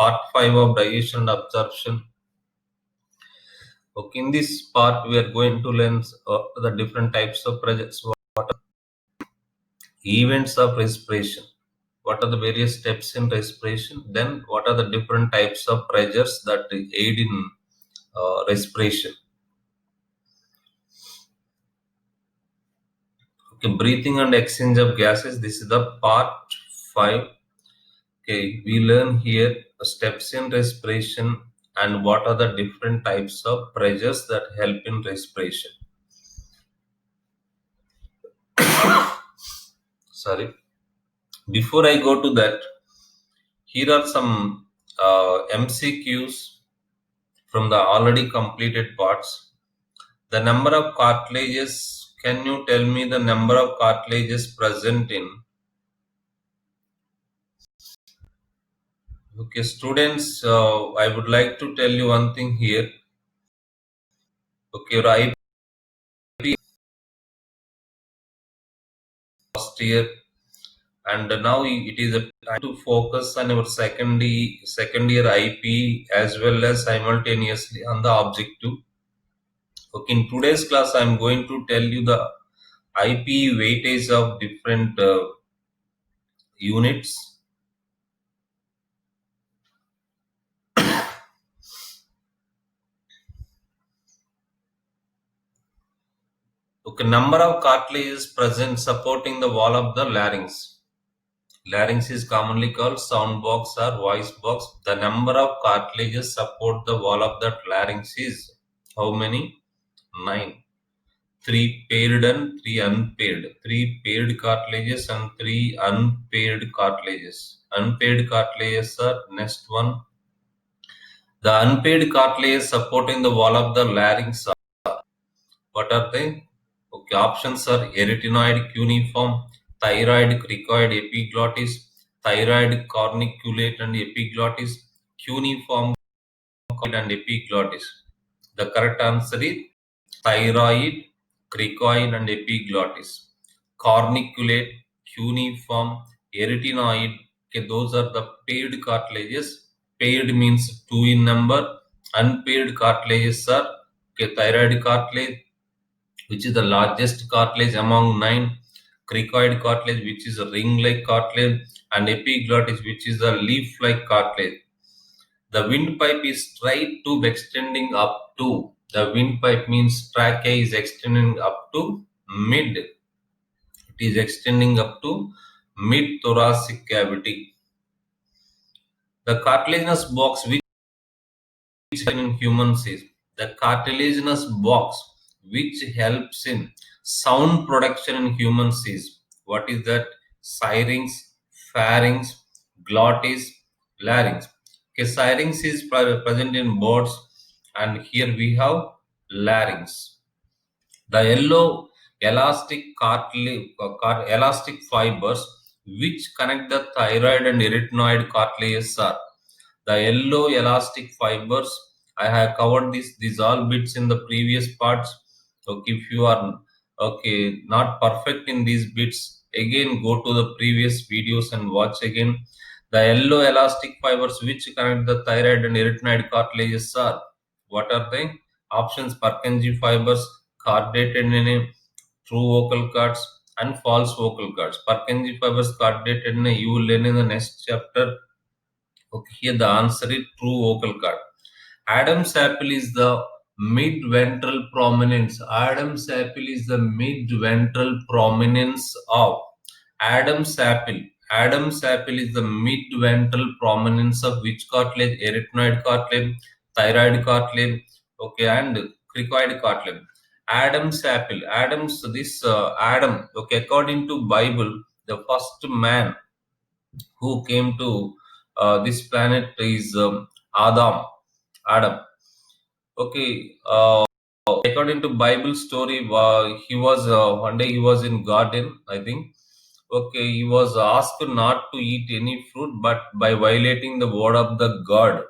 part 5 of digestion and absorption. Okay, in this part, we are going to learn the different types of pressures, what are events of respiration, what are the various steps in respiration, then what are the different types of pressures that aid in respiration. Okay, breathing and exchange of gases. This is the part 5. Okay, we learn here steps in respiration and what are the different types of pressures that help in respiration. Sorry. Before I go to that, here are some MCQs from the already completed parts. The number of cartilages, can you tell me the number of cartilages present in? Okay, students, I would like to tell you one thing here. Okay, right, last year, and now it is a time to focus on our second year IP as well as simultaneously on the objective. Okay, in today's class, I am going to tell you the IP weightage of different units. Okay, number of cartilages present supporting the wall of the larynx. Larynx is commonly called sound box or voice box. The number of cartilages support the wall of that larynx is how many? 9. 3 paired and 3 unpaired. 3 paired cartilages and 3 unpaired cartilages. Unpaired cartilages are next one. The unpaired cartilages supporting the wall of the larynx are, what are they? Okay, options are arytenoid cuneiform, thyroid cricoid epiglottis, thyroid corniculate and epiglottis, cuneiform and epiglottis. The correct answer is thyroid, cricoid and epiglottis. Corniculate, cuneiform, arytenoid. Okay, those are the paired cartilages. Paired means 2 in number. Unpaired cartilages are okay, thyroid cartilage, which is the largest cartilage among 9. Cricoid cartilage, which is a ring-like cartilage, and epiglottis, which is a leaf-like cartilage. The windpipe is straight tube extending up to. The windpipe means trachea is extending up to mid. It is extending up to mid thoracic cavity. The cartilaginous box, which in humans is the cartilaginous box, which helps in sound production in humans is what is that? Syrinx, pharynx, glottis, larynx. Okay, syrinx is present in birds, and here we have larynx. The yellow elastic elastic fibers which connect the thyroid and arytenoid cartilages are the yellow elastic fibers. I have covered these all bits in the previous parts. Okay, if you are okay not perfect in these bits, again go to the previous videos and watch again. The yellow elastic fibers which connect the thyroid and arytenoid cartilages are, what are they? Options: Purkinje fibers, chordated in a true vocal cords and false vocal cords. Purkinje fibers, chordated in a, you will learn in the next chapter. Okay, here the answer is true vocal cord. Adam's apple is the mid-ventral prominence. Adam's apple is the mid-ventral prominence of Adam's apple. Adam's apple is the mid-ventral prominence of which cartilage? Arytenoid cartilage, thyroid cartilage, okay, and cricoid cartilage. Adam's apple. Adam. Okay, according to Bible, the first man who came to this planet is Adam. Adam. Okay. According to Bible story, he was one day he was in garden, I think. Okay, he was asked not to eat any fruit, but by violating the word of the God,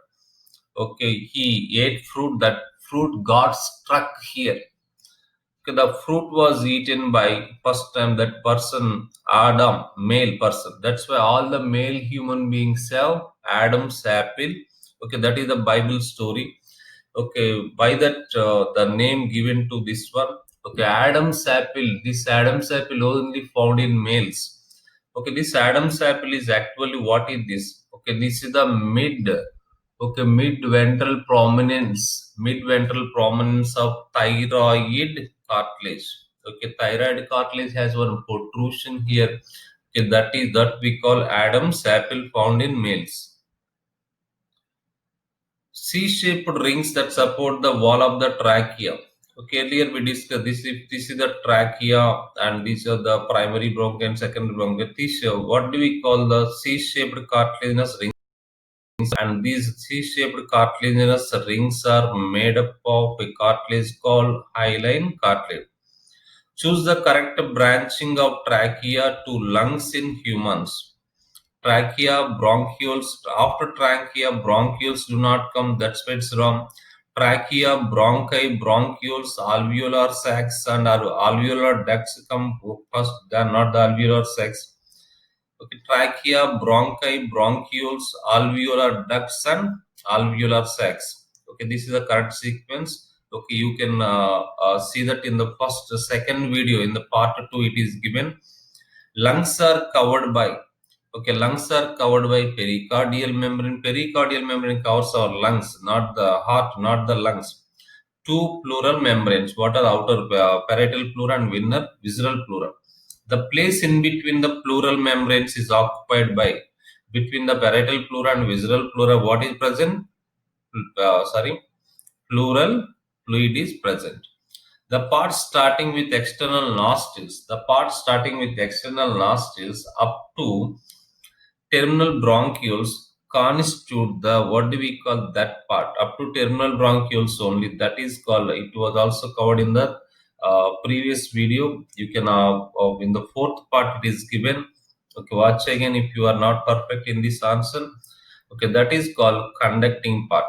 okay, he ate fruit. That fruit got struck here. Okay, the fruit was eaten by first time that person Adam, male person. That's why all the male human beings have Adam's apple. Okay, that is the Bible story. Okay, by that the name given to this one. Okay, Adam's apple. This Adam's apple only found in males. Okay, this Adam's apple is actually, what is this? Okay, this is the mid ventral prominence of thyroid cartilage. Okay, thyroid cartilage has one protrusion here. Okay, that we call Adam's apple, found in males. C-shaped rings that support the wall of the trachea. Okay, earlier we discussed this. If this is the trachea and these are the primary bronchi and secondary bronchi. This, what do we call the C-shaped cartilaginous rings? And these C-shaped cartilaginous rings are made up of a cartilage called hyaline cartilage. Choose the correct branching of trachea to lungs in humans. Trachea, bronchioles. After trachea, bronchioles do not come. That's why it's wrong. Trachea, bronchi, bronchioles, alveolar sacs, and alveolar ducts come first. They are not the alveolar sacs. Okay, trachea, bronchi, bronchioles, alveolar ducts, and alveolar sacs. Okay, this is the correct sequence. Okay, you can see that in the second video. In the part 2, it is given. Lungs are covered by. Okay, lungs are covered by pericardial membrane. Pericardial membrane covers our lungs, not the heart, not the lungs. Two pleural membranes. What are outer parietal pleura and inner visceral pleura? The place in between the pleural membranes is occupied by, between the parietal pleura and visceral pleura, what is present? Pleural fluid is present. The part starting with external nostrils, up to terminal bronchioles constitute the, what do we call that part, up to terminal bronchioles only. That is called, it was also covered in the previous video. You can in the fourth part it is given. Okay, watch again if you are not perfect in this answer. Okay, that is called conducting part.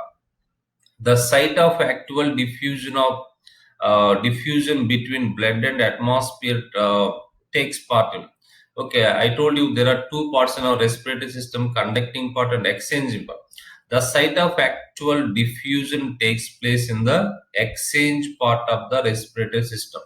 The site of actual diffusion between blood and atmosphere takes part in. Okay, I told you there are two parts in our respiratory system: conducting part and exchanging part. The site of actual diffusion takes place in the exchange part of the respiratory system.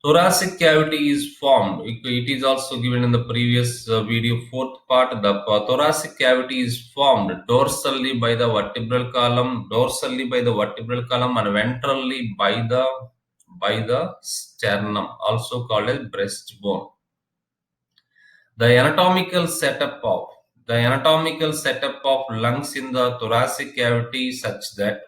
Thoracic cavity is formed. It is also given in the previous video, fourth part. The thoracic cavity is formed dorsally by the vertebral column, and ventrally by the sternum, also called as breastbone. The anatomical setup of lungs in the thoracic cavity is such that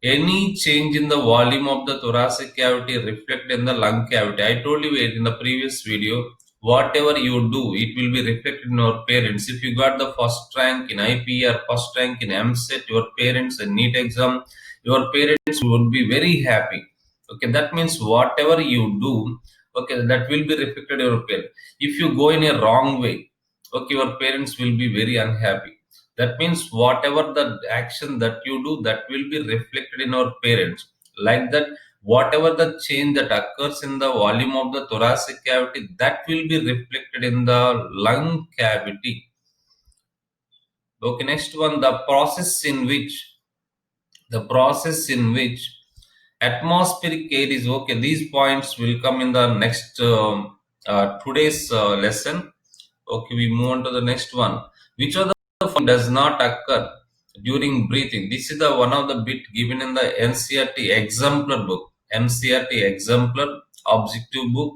any change in the volume of the thoracic cavity reflect in the lung cavity. I told you in the previous video, whatever you do, it will be reflected in your parents. If you got the first rank in IPR, first rank in MSET, your parents in NEET exam, your parents would be very happy. Okay, that means whatever you do, okay, that will be reflected in your parents. If you go in a wrong way, okay, your parents will be very unhappy. That means whatever the action that you do, that will be reflected in our parents. Like that, whatever the change that occurs in the volume of the thoracic cavity, that will be reflected in the lung cavity. Okay, next one, the process in which atmospheric air is, okay, these points will come in the next today's lesson. Okay, we move on to the next one. Which of the following does not occur during breathing? This is the one of the bit given in the NCERT exemplar book, objective book.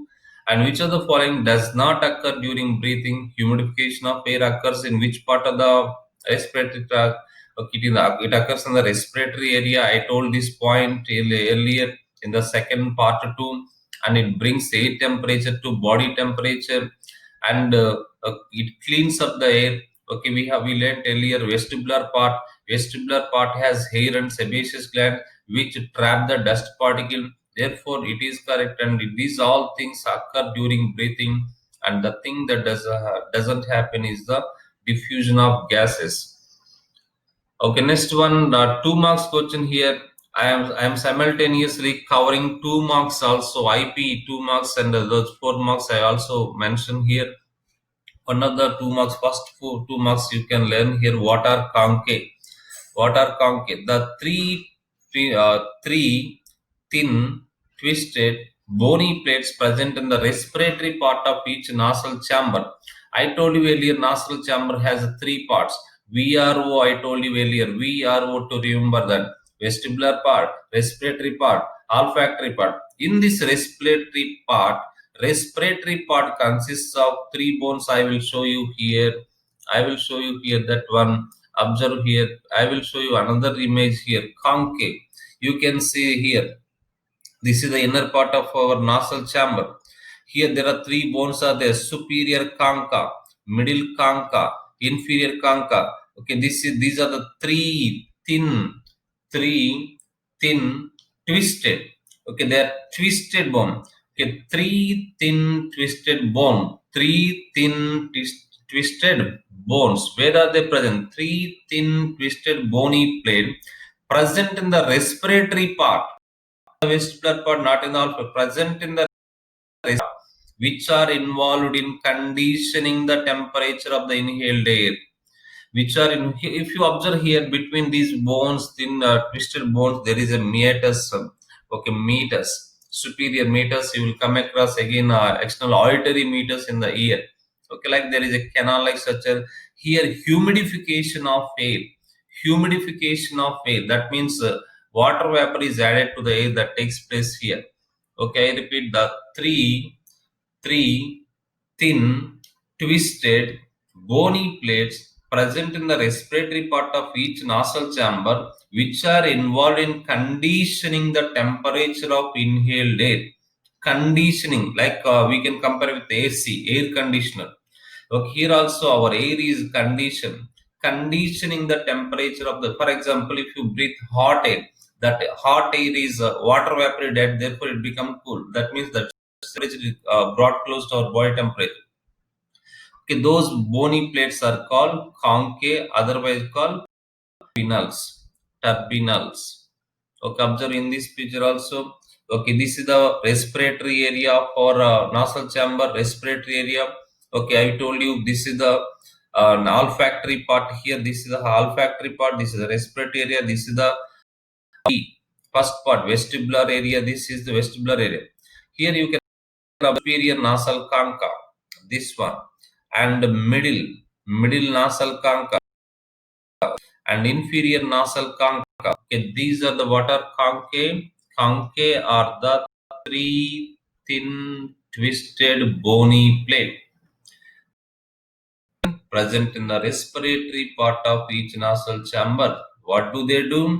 And which of the following does not occur during breathing? Humidification of air occurs in which part of the respiratory tract? Okay, it occurs in the respiratory area. I told this point earlier in the second part 2, and it brings air temperature to body temperature, and it cleans up the air. Okay, we learned earlier vestibular part. Vestibular part has hair and sebaceous gland which trap the dust particle. Therefore, it is correct, and these all things occur during breathing. And the thing that doesn't happen is the diffusion of gases. Okay, next one, 2 marks question here. I am simultaneously covering 2 marks also, IP 2 marks, and those 4 marks I also mentioned here. One of the 2 marks, first 2 marks you can learn here. What are concave? What are concave? The three thin, twisted, bony plates present in the respiratory part of each nasal chamber. I told you earlier, nasal chamber has three parts. VRO, I told you earlier, VRO to remember that. Vestibular part, respiratory part, olfactory part. In this respiratory part consists of three bones. I will show you here. I will show you here that one. Observe here. I will show you another image here. Concave. You can see here. This is the inner part of our nasal chamber. Here there are three bones are there: superior concha, middle concha, inferior concha. Okay, these are the three thin twisted. Okay, they are twisted bone. Okay, three thin twisted bones. Where are they present? Three thin twisted bony plate present in the respiratory part. The vestibular part, not in the alpha, present in the which are involved in conditioning the temperature of the inhaled air. Which are in, if you observe here between these bones, thin twisted bones, there is a meatus. Okay, meatus, superior meatus. You will come across again external auditory meatus in the ear. Okay, like there is a canal like such a here humidification of air. Humidification of air. That means water vapor is added to the air that takes place here. Okay, I repeat the three thin, twisted, bony plates present in the respiratory part of each nasal chamber, which are involved in conditioning the temperature of inhaled air. Conditioning, like we can compare with AC, air conditioner. Okay, here also our air is conditioned, conditioning the temperature of the. For example, if you breathe hot air, that hot air is water vapor dead, therefore it become cool. That means that temperature is brought close to our body temperature. Okay, those bony plates are called concave, otherwise called turbinals. Turbinals. Okay, observe in this picture also. Okay, this is the respiratory area for nasal chamber, respiratory area. Okay, I told you this is the olfactory part here. This is the olfactory part. This is the respiratory area. This is the first part, vestibular area. This is the vestibular area. Here you can have superior nasal concha. This one and middle nasal concha and inferior nasal concha. Okay, these are the what are concave. Concave are the three thin twisted bony plate present in the respiratory part of each nasal chamber. What do they do?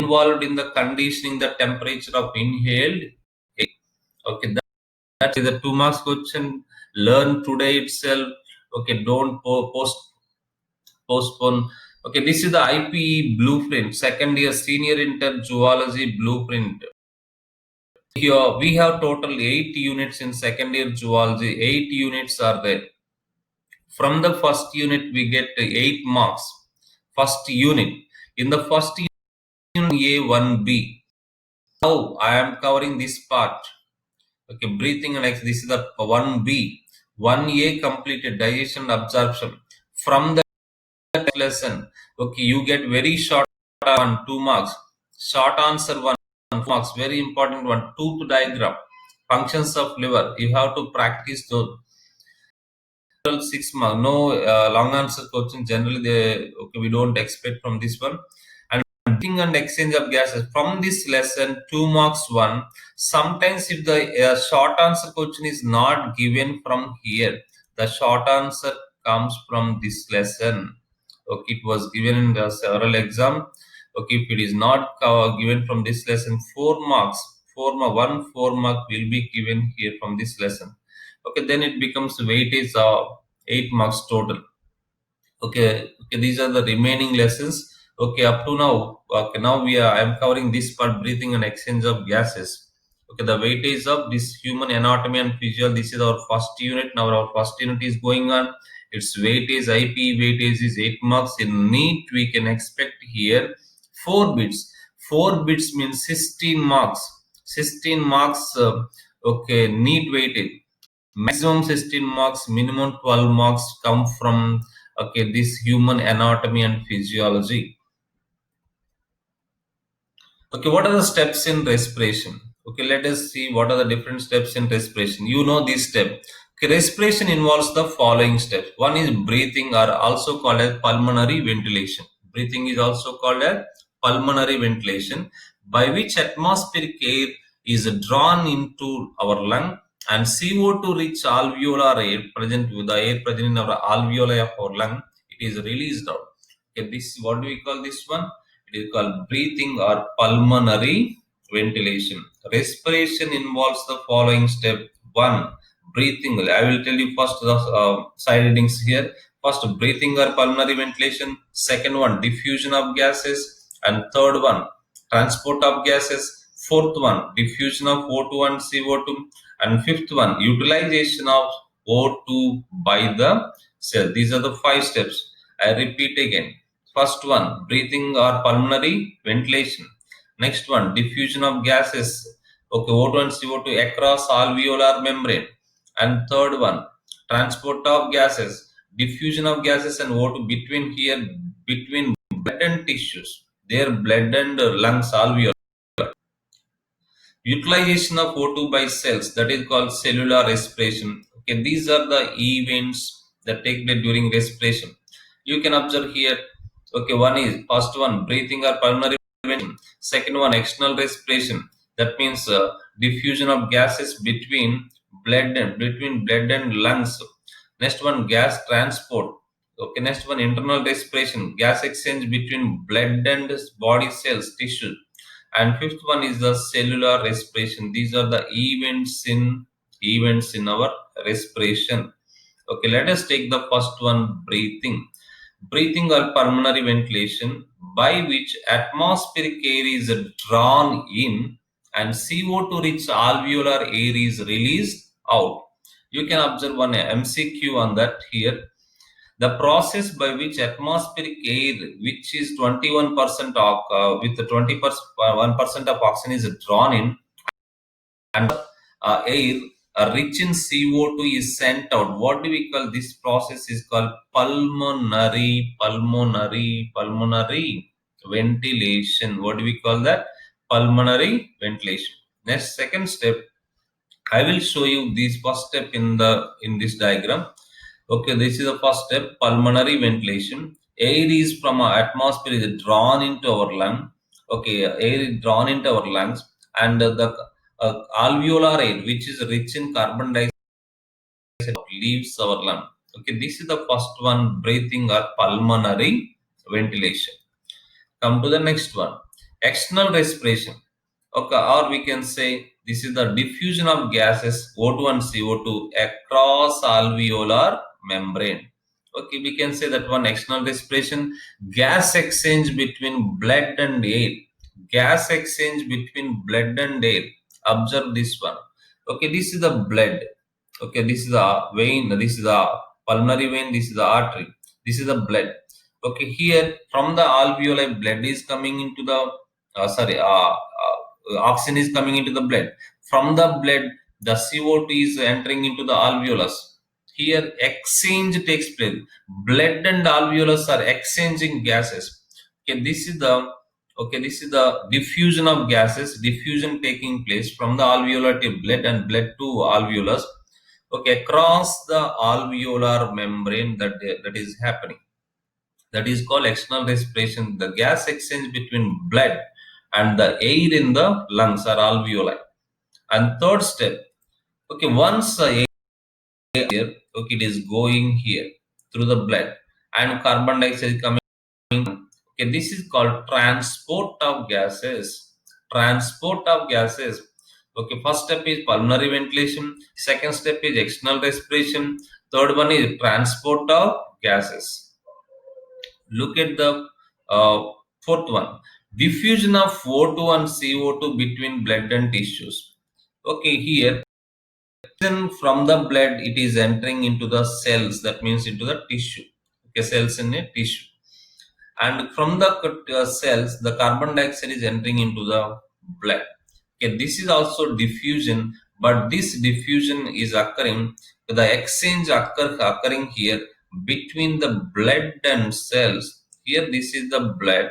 Involved in the conditioning the temperature of inhaled air. Okay, that is a 2 marks question. Learn today itself. Okay, don't postpone. Okay, this is the IPE blueprint, second year senior intern zoology blueprint. Here we have total 8 units in second year zoology. 8 units are there. From the first unit we get 8 marks. First unit. In the first unit A1B. Now I am covering this part. Okay, breathing and exercise. This is the 1B. 1A completed digestion absorption. From the lesson, okay, you get very short one, 2 marks. Short answer 1 marks. Very important one. Tooth diagram. Functions of liver. You have to practice those. 6 marks. No long answer question. Generally, okay, we don't expect from this one. Breathing and exchange of gases from this lesson 2 marks 1. Sometimes if the short answer question is not given from here, the short answer comes from this lesson. Okay, it was given in the several exam. Okay, if it is not given from this lesson, 4 marks, 4 mark will be given here from this lesson. Okay, then it becomes weightage of 8 marks total. Okay, these are the remaining lessons. Okay, up to now. Okay, now I am covering this part, breathing and exchange of gases. Okay, the weightage of this human anatomy and physiology. This is our first unit. Now our first unit is going on. Its weightage, IP weightage is 8 marks. In NEET, we can expect here 4 bits. 4 bits means 16 marks. 16 marks. Okay, NEET weightage. maximum 16 marks, minimum 12 marks come from this human anatomy and physiology. Okay, what are the steps in respiration? Okay, let us see what are the different steps in respiration. You know this step. Okay, respiration involves the following steps. One is breathing, or also called as pulmonary ventilation. Breathing is also called as pulmonary ventilation, by which atmospheric air is drawn into our lung and CO2 rich alveolar air present with the air present in our alveoli of our lung, it is released out. Okay, this what do we call this one? It is called breathing or pulmonary ventilation. Respiration involves the following step. One, breathing. I will tell you first the side headings here. First, breathing or pulmonary ventilation. Second one, diffusion of gases. And third one, transport of gases. Fourth one, diffusion of O2 and CO2. And fifth one, utilization of O2 by the cell. These are the 5 steps. I repeat again. First one, breathing or pulmonary ventilation. Next one, diffusion of gases, okay, O2 and CO2 across alveolar membrane. And third one, transport of gases, diffusion of gases and O2 between blood and tissues. Their blood and lungs alveoli. Utilization of O2 by cells, that is called cellular respiration. Okay, these are the events that take place during respiration. You can observe here. Okay, one is first one, breathing or pulmonary ventilation. Second one, external respiration. That means diffusion of gases between blood and lungs. Next one, gas transport. Okay, next one, internal respiration, gas exchange between blood and body cells, tissue. And fifth one is the cellular respiration. These are the events in our respiration. Okay, let us take the first one, breathing. Breathing or pulmonary ventilation, by which atmospheric air is drawn in and CO2 rich alveolar air is released out. You can observe one MCQ on that here. The process by which atmospheric air, which is 21% of, with the 1% of oxygen is drawn in, and air rich in CO2 is sent out. What do we call this process? Is called pulmonary ventilation. What do we call that? Pulmonary ventilation. Next, second step, I will show you this first step in this diagram. Okay, this is the first step, pulmonary ventilation. Air is from our atmosphere is drawn into our lung. Okay, air is drawn into our lungs, and the alveolar air, which is rich in carbon dioxide, leaves our lung. Okay, this is the first one, breathing or pulmonary ventilation. Come to the next one, external respiration. Okay, or we can say this is the diffusion of gases O2 and CO2 across alveolar membrane. Okay, we can say that one, external respiration, gas exchange between blood and air. Gas exchange between blood and air. Observe this one. Okay, this is the blood. Okay, this is the vein. This is the pulmonary vein. This is the artery. This is the blood. Okay, here from the alveoli, blood is coming into the oxygen is coming into the blood. From the blood, the CO2 is entering into the alveolus. Here, exchange takes place. Blood and alveolus are exchanging gases. Okay, this is the diffusion of gases. Diffusion taking place from the alveolar to blood and blood to alveolus. Okay, across the alveolar membrane that is happening. That is called external respiration. The gas exchange between blood and the air in the lungs or alveoli. And third step, okay, once the air, okay, it is going here through the blood and carbon dioxide is coming. Okay, this is called transport of gases. Transport of gases. Okay, first step is pulmonary ventilation. Second step is external respiration. Third one is transport of gases. Look at the fourth one, diffusion of O2 and CO2 between blood and tissues. Okay, here then from the blood it is entering into the cells, that means into the tissue. Okay, cells in a tissue. And from the cells, the carbon dioxide is entering into the blood. Okay, this is also diffusion but this diffusion is occurring, the exchange occurring here between the blood and cells. Here this is the blood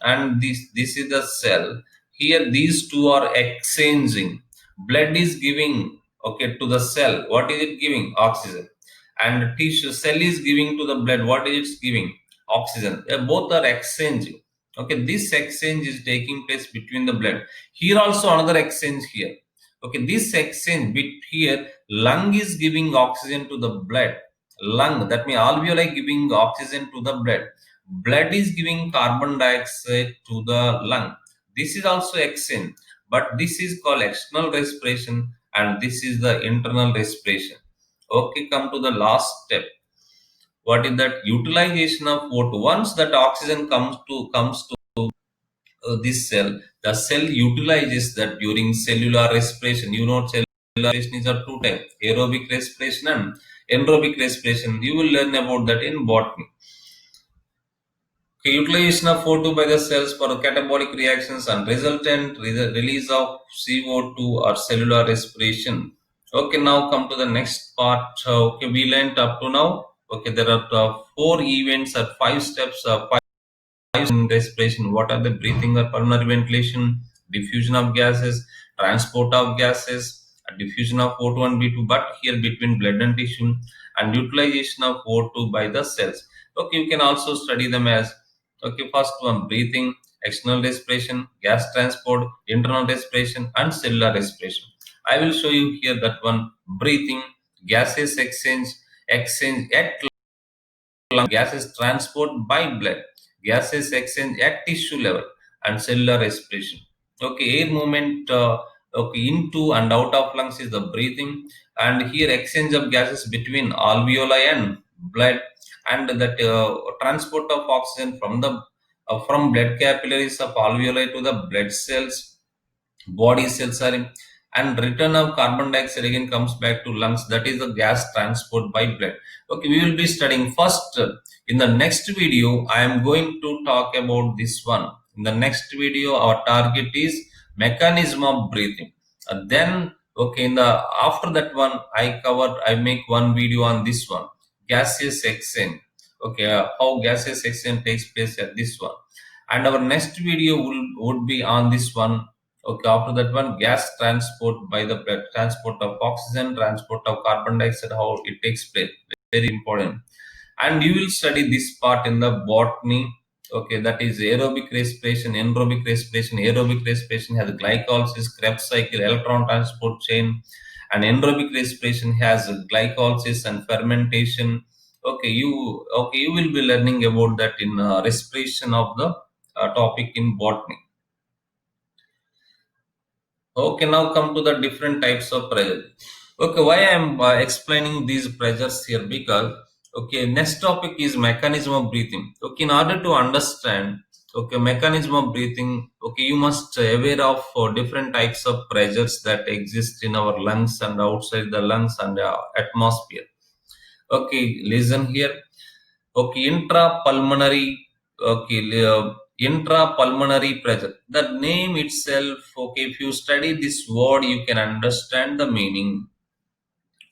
and this is the cell. Here these two are exchanging. Blood is giving, okay, to the cell. What is it giving? Oxygen. And tissue cell is giving to the blood. What is it giving? Oxygen. Both are exchanging. Okay, this exchange is taking place between the blood. Here also another exchange here. Okay, this exchange here, lung is giving oxygen to the blood. Lung, that means alveoli giving oxygen to the blood. Blood is giving carbon dioxide to the lung. This is also exchange, but this is called external respiration and this is the internal respiration. Okay, come to the last step. What is that? Utilization of O2. Once that oxygen comes to this cell, the cell utilizes that during cellular respiration. You know, cellular respiration is a two type: aerobic respiration and anaerobic respiration. You will learn about that in botany. Okay, utilization of O2 by the cells for catabolic reactions and resultant release of CO2 or cellular respiration. Okay, now come to the next part. Okay, we learned up to now. Okay, there are four events or five steps. Five in respiration. What are the? Breathing or pulmonary ventilation, diffusion of gases, transport of gases, diffusion of O2 and B2, but here between blood and tissue, and utilization of O2 by the cells. Okay, you can also study them as, okay, first one, breathing, external respiration, gas transport, internal respiration, and cellular respiration. I will show you here that one. Breathing, gases exchange at lung, gases transport by blood, gases exchange at tissue level, and cellular respiration. Okay, air movement, okay, into and out of lungs is the breathing, and here exchange of gases between alveoli and blood, and that transport of oxygen from blood capillaries of alveoli to the blood cells, body cells are in, and return of carbon dioxide again comes back to lungs. That is the gas transport by blood. Okay, we will be studying first. In the next video I am going to talk about this one. In the next video our target is mechanism of breathing. Then, okay, in the after that one I make one video on this one, gaseous exchange. Okay, how gaseous exchange takes place at this one. And our next video would be on this one. Okay, after that one, gas transport by the blood, transport of oxygen, transport of carbon dioxide, how it takes place. Very important. And you will study this part in the botany. Okay, that is aerobic respiration, anaerobic respiration. Aerobic respiration has glycolysis, Krebs cycle, electron transport chain, and anaerobic respiration has glycolysis and fermentation. Okay, you will be learning about that in respiration of the topic in botany. Okay, now come to the different types of pressure. Okay, why I am explaining these pressures here? Because, okay, next topic is mechanism of breathing. Okay, in order to understand, okay, mechanism of breathing, okay, you must aware of different types of pressures that exist in our lungs and outside the lungs and atmosphere. Okay, listen here. Okay, intrapulmonary pressure. The name itself, okay, if you study this word, you can understand the meaning.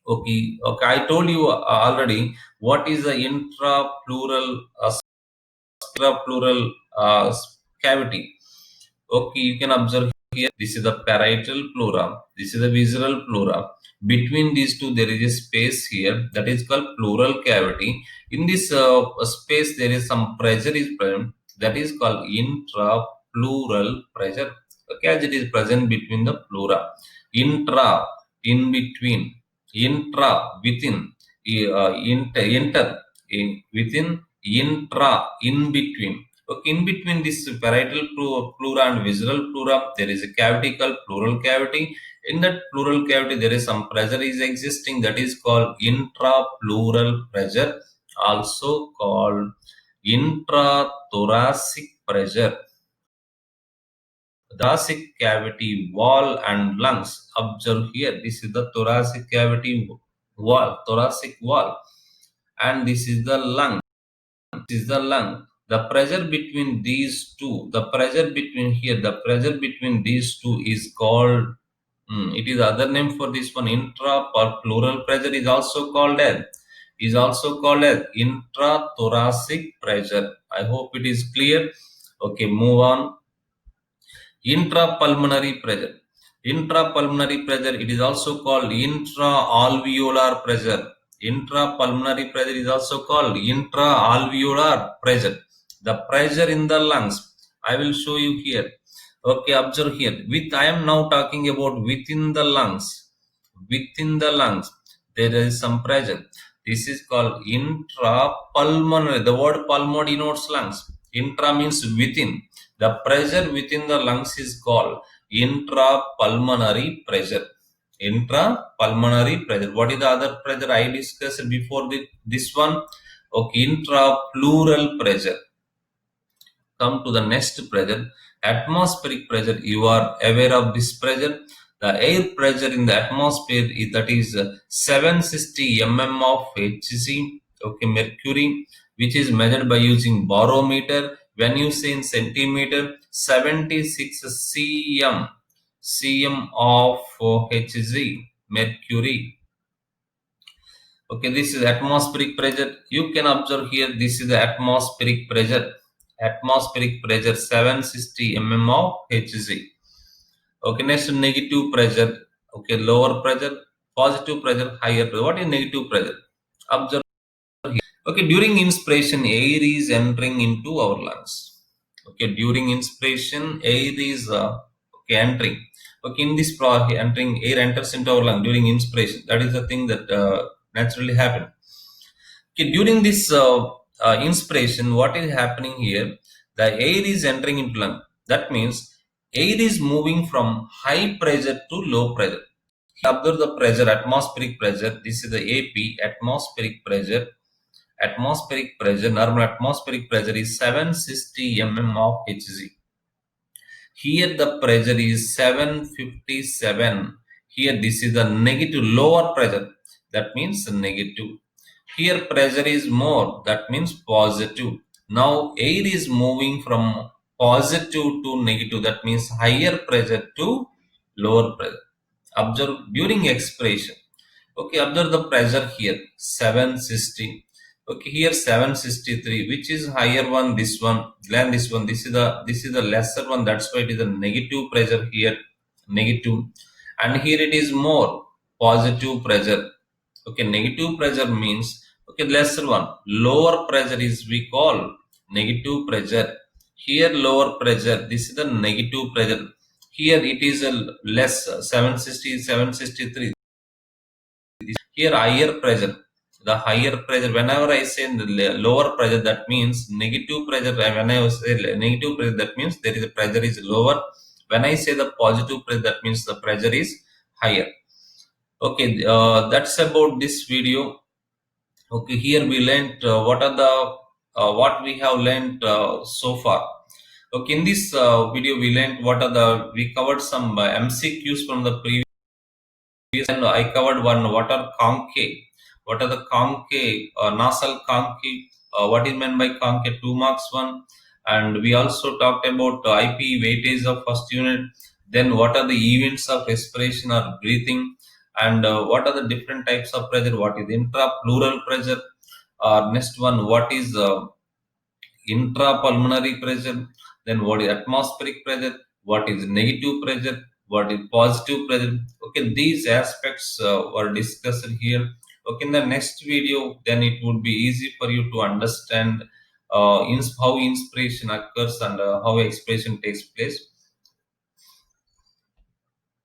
Okay, I told you already what is the intrapleural cavity. Okay, you can observe here. This is the parietal pleura. This is the visceral pleura. Between these two, there is a space here that is called pleural cavity. In this space, there is some pressure is present. That is called intrapleural pressure. Okay, as it is present between the pleura. Intra, in between. Intra, within. Enter, within. Intra, in between. Okay, in between this parietal pleura and visceral pleura, there is a cavity called pleural cavity. In that pleural cavity, there is some pressure is existing that is called intrapleural pressure, also called intrathoracic pressure. Thoracic cavity, wall, and lungs. Observe here. This is the thoracic cavity wall, thoracic wall, and this is the lung. This is the lung. The pressure between these two, the pressure between these two is called It is other name for this one. Intrapleural pressure is also called as intrathoracic pressure. I hope it is clear. Okay, move on. Intrapulmonary pressure. Intrapulmonary pressure, it is also called intraalveolar pressure. Intrapulmonary pressure is also called intraalveolar pressure. The pressure in the lungs. I will show you here. Okay, observe here. I am now talking about within the lungs. Within the lungs, there is some pressure. This is called intrapulmonary. The word pulmo denotes lungs. Intra means within. The pressure within the lungs is called intrapulmonary pressure. Intrapulmonary pressure. What is the other pressure I discussed before this one? Okay, intrapleural pressure. Come to the next pressure, atmospheric pressure. You are aware of this pressure. The air pressure in the atmosphere is 760 mm of Hg, okay, mercury, which is measured by using barometer. When you say in centimeter, 76 cm of Hg, mercury. Okay, this is atmospheric pressure. You can observe here, this is the atmospheric pressure. Atmospheric pressure 760 mm of Hg. Okay, next negative pressure. Okay, lower pressure, positive pressure, higher pressure. What is negative pressure? Observe here. Okay, during inspiration, air is entering into our lungs. Okay, during inspiration, air is okay, entering. Okay, in this entering, air enters into our lung during inspiration. That is the thing that naturally happen. Okay, during this inspiration, what is happening here? The air is entering into lung. That means air is moving from high pressure to low pressure. Observe the pressure, atmospheric pressure. This is the AP, atmospheric pressure. Atmospheric pressure, normal atmospheric pressure is 760 mm of Hg. Here the pressure is 757. Here this is the negative, lower pressure. That means negative. Here pressure is more, that means positive. Now air is moving from positive to negative, that means higher pressure to lower pressure. Observe during expiration. Okay, observe the pressure here, 760. Okay, here 763, which is higher one, this one, than this one. This is the lesser one, that's why it is a negative pressure here, negative. And here it is more, positive pressure. Okay, negative pressure means, okay, lesser one. Lower pressure is we call negative pressure. Here lower pressure, this is the negative pressure. Here it is a less, 760, 763. Here higher pressure. The higher pressure, whenever I say lower pressure, that means negative pressure. When I say negative pressure, that means there is a pressure is lower. When I say the positive pressure, that means the pressure is higher. Okay, that's about this video. Okay, here we learned what we have learned so far. Okay, in this video we learned we covered some MCQs from the previous, and I covered one, what are concave, what are the concave, nasal concave, what is meant by concave, 2 marks one. And we also talked about IP, weightage of first unit. Then what are the events of respiration or breathing, and what are the different types of pressure, what is intrapleural pressure. Next one, what is intrapulmonary pressure, then what is atmospheric pressure, what is negative pressure, what is positive pressure. Okay, these aspects were discussed here. Okay, in the next video, then it would be easy for you to understand how inspiration occurs and how expiration takes place.